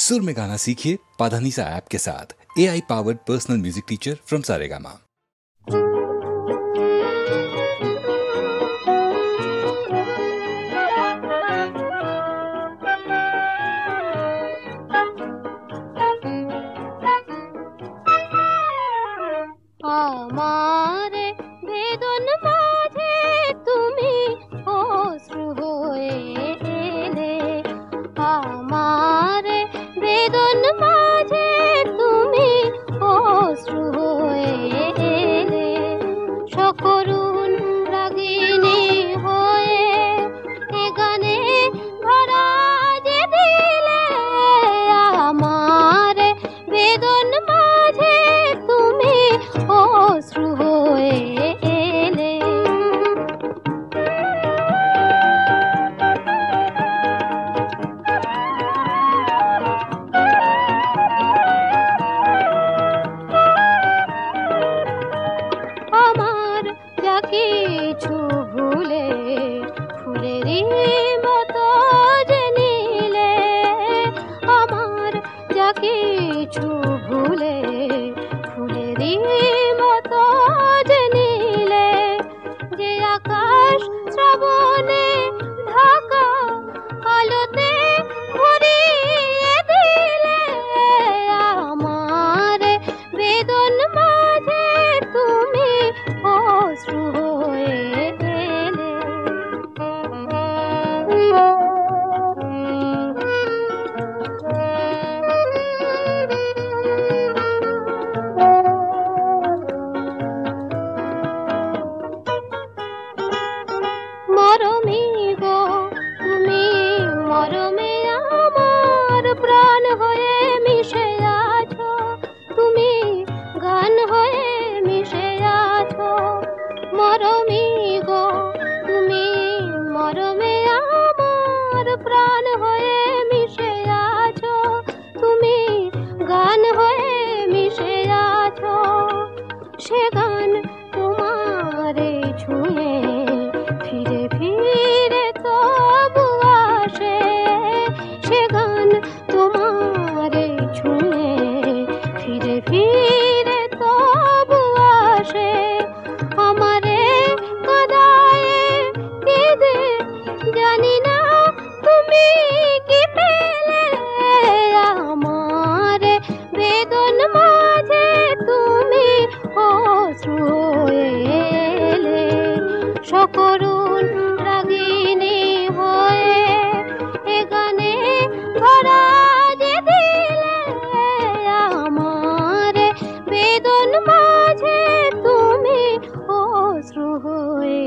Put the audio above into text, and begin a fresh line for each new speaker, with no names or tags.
सुर में गाना सीखिए पाधानीसा ऐप के साथ। AI powered personal music teacher from Saregama.
আমারে বেদন মাঝে তুমি অশ্রু হয়ে এলে, আমারে বেদন মাঝে তুমি অশ্রু হয়ে এলে, সকরুণ রাগিনী হয়ে এ গানে ভরা যে দিলে, আমারে বেদন মাঝে তুমি অশ্রু হয়ে এলে। আমার যা কিছু ভুলে ফুলেরই মতো যে নীলে, আমার যা কিছু ভুলে ফুলেরই মতো যে নীলে, যে আকাশ শ্রাবণে ঢাকা আলোতে ভরিয়ে দিলে, আমার বেদন মাঝে তুমি অশ্রু হয়ে এলে। মরমী গো তুমি মরমে আমার প্রাণ হয়ে মিশে আছো, তুমি গান হয়ে মিশে আছো। মরমী গো তুমি মরমে আমার প্রাণ হয়ে মিশে আছো, তুমি গান হয়ে মিশে আছো। সে গান তোমারে ছুঁয়ে ফিরে ফিরে তবু আসে, সে গান তোমারে ছুঁয়ে ফিরে ফিরে তবু আসে। আমারে কাদায়ে কেঁদে জানি না তুমি কি পেলে, আমারে বেদন মাঝে তুমি অশ্রু হয়ে এলে, সকরুণ রাগিনী হয়ে এ গানে ভরা যে দিলে, আমার বেদন মাঝে তুমি অশ্রু হয়ে